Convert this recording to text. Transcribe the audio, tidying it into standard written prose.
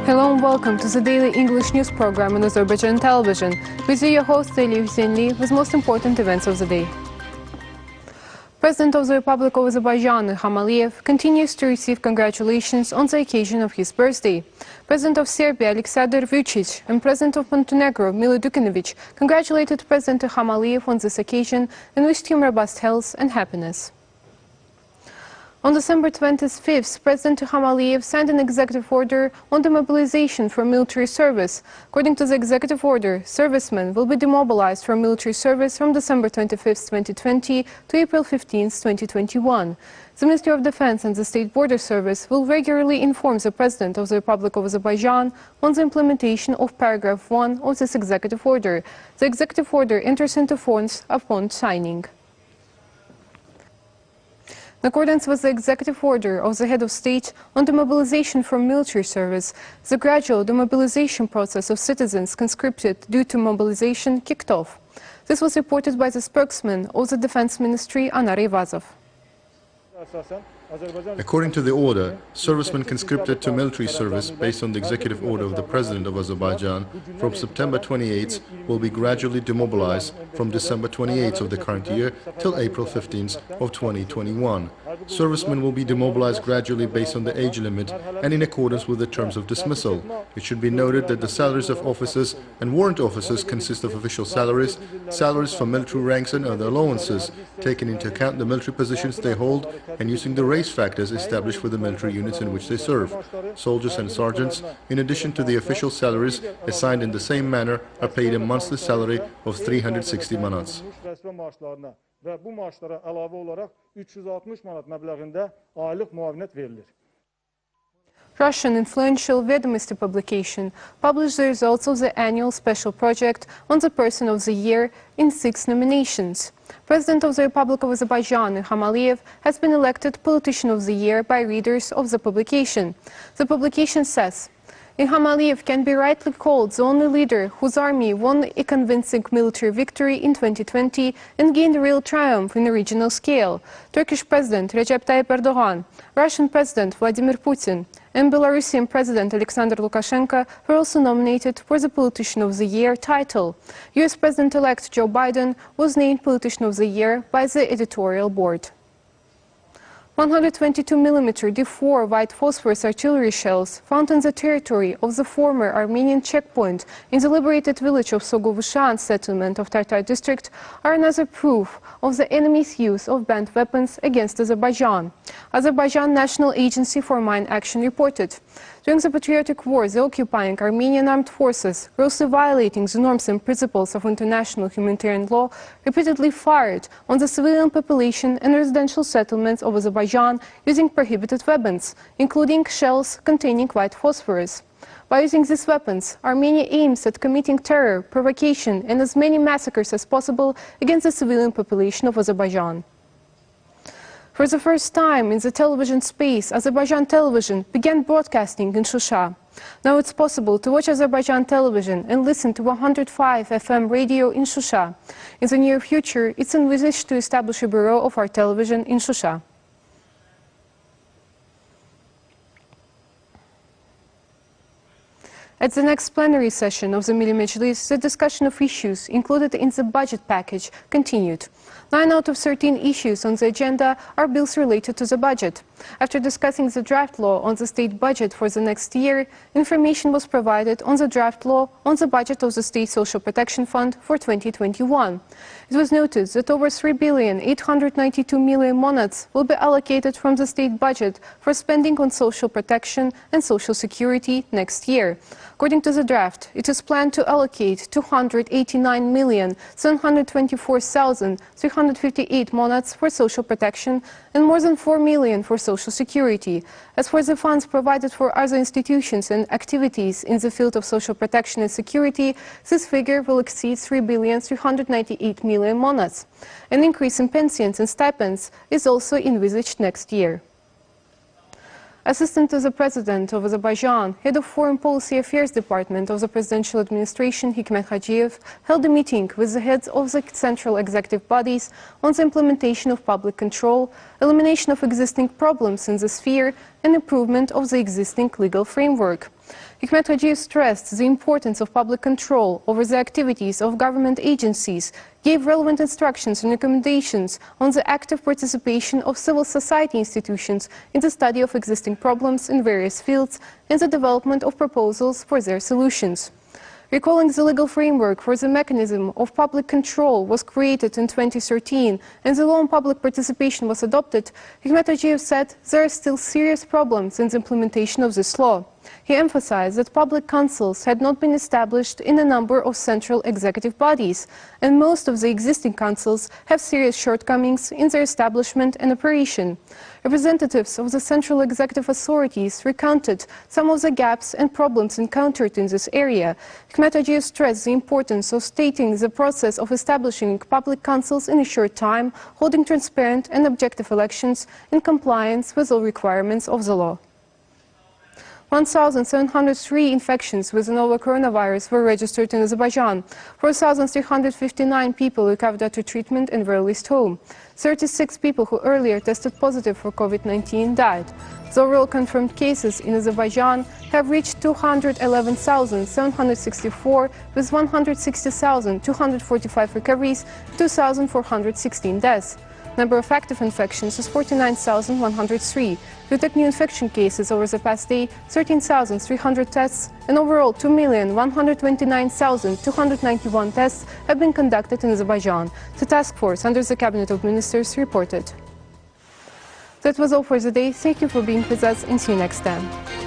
Hello and welcome to the daily English news program on Azərbaycan Television. With you, your host, İlham, with most important events of the day. President of the Republic of Azerbaijan, İlham Aliyev, continues to receive congratulations on the occasion of his birthday. President of Serbia, Aleksandar Vučić, and President of Montenegro, Milo Đukanović, congratulated President İlham Aliyev on this occasion and wished him robust health and happiness. On December 25th, President İlham Aliyev signed an executive order on demobilization for military service. According to the executive order, servicemen will be demobilized from military service from December 25th, 2020 to April 15th, 2021. The Ministry of Defense and the State Border Service will regularly inform the President of the Republic of Azerbaijan on the implementation of paragraph 1 of this executive order. The executive order enters into force upon signing. In accordance with the executive order of the head of state on demobilization from military service, the gradual demobilization process of citizens conscripted due to mobilization kicked off. This was reported by the spokesman of the Defense Ministry, Anar Eyvazov. According to the order, servicemen conscripted to military service based on the executive order of the President of Azerbaijan from September 28th will be gradually demobilized from December 28th of the current year till April 15th of 2021. Servicemen will be demobilized gradually based on the age limit and in accordance with the terms of dismissal. It should be noted that the salaries of officers and warrant officers consist of official salaries, salaries for military ranks and other allowances, taking into account the military positions they hold and using the race factors established for the military units in which they serve. Soldiers and sergeants, in addition to the official salaries assigned in the same manner, are paid a monthly salary of 360 manats. Və bu maaşlara əlavə olaraq 360 manat məbləğində aylıq müavinət verilir. Russian influential Vedomosti publication published the results of the annual special project on the Person of the Year in 6 nominations. President of the Republic of Azerbaijan, İlham Aliyev, has been elected Politician of the Year by readers of the publication. The publication says, İlham Aliyev can be rightly called the only leader whose army won a convincing military victory in 2020 and gained a real triumph in a regional scale. Turkish President Recep Tayyip Erdogan, Russian President Vladimir Putin, and Belarusian President Alexander Lukashenko were also nominated for the Politician of the Year title. US President-elect Joe Biden was named Politician of the Year by the editorial board. 122mm D4 white phosphorus artillery shells found in the territory of the former Armenian checkpoint in the liberated village of Sogovushan settlement of Tartar district are another proof of the enemy's use of banned weapons against Azerbaijan. Azerbaijan National Agency for Mine Action reported. During the patriotic war, the occupying Armenian armed forces, grossly violating the norms and principles of international humanitarian law, repeatedly fired on the civilian population and residential settlements of Azerbaijan using prohibited weapons, including shells containing white phosphorus. By using these weapons, Armenia aims at committing terror, provocation, and as many massacres as possible against the civilian population of Azerbaijan. For the first time in the television space, Azerbaycan Television began broadcasting in Shusha. Now it's possible to watch Azerbaycan Television and listen to 105 FM radio in Shusha. In the near future, it's envisaged to establish a bureau of our television in Shusha. At the next plenary session of the Milli Meclis, the discussion of issues included in the budget package continued. 9 out of 13 issues on the agenda are bills related to the budget. After discussing the draft law on the state budget for the next year, information was provided on the draft law on the budget of the State Social Protection Fund for 2021. It was noted that over 3,892,000,000 monats will be allocated from the state budget for spending on social protection and social security next year. According to the draft, it is planned to allocate 289,724,358 monats for social protection and more than 4 million for social security. As for the funds provided for other institutions and activities in the field of social protection and security, this figure will exceed 3,398,000,000 monats. An increase in pensions and stipends is also envisaged next year. Assistant to the President of Azerbaijan, Head of Foreign Policy Affairs Department of the Presidential Administration, Hikmet Hacıyev, held a meeting with the heads of the central executive bodies on the implementation of public control, elimination of existing problems in the sphere, and improvement of the existing legal framework. Hikmet Hacıyev stressed the importance of public control over the activities of government agencies, gave relevant instructions and recommendations on the active participation of civil society institutions in the study of existing problems in various fields and the development of proposals for their solutions. Recalling the legal framework for the mechanism of public control was created in 2013 and the law on public participation was adopted, Hikmet Hacıyev said there are still serious problems in the implementation of this law. He emphasized that public councils had not been established in a number of central executive bodies, and most of the existing councils have serious shortcomings in their establishment and operation. Representatives of the central executive authorities recounted some of the gaps and problems encountered in this area. Hikmet Hacıyev stressed the importance of stating the process of establishing public councils in a short time, holding transparent and objective elections in compliance with all requirements of the law. 1,703 infections with the novel coronavirus were registered in Azerbaijan. 4,359 people recovered after treatment and were released home. 36 people who earlier tested positive for COVID-19 died. The overall confirmed cases in Azerbaijan have reached 211,764 with 160,245 recoveries, 2,416 deaths. Number of active infections is 49,103. We detect new infection cases over the past day, 13,300 tests, and overall 2,129,291 tests have been conducted in Azerbaijan. The task force under the Cabinet of Ministers reported. That was all for the day. Thank you for being with us and see you next time.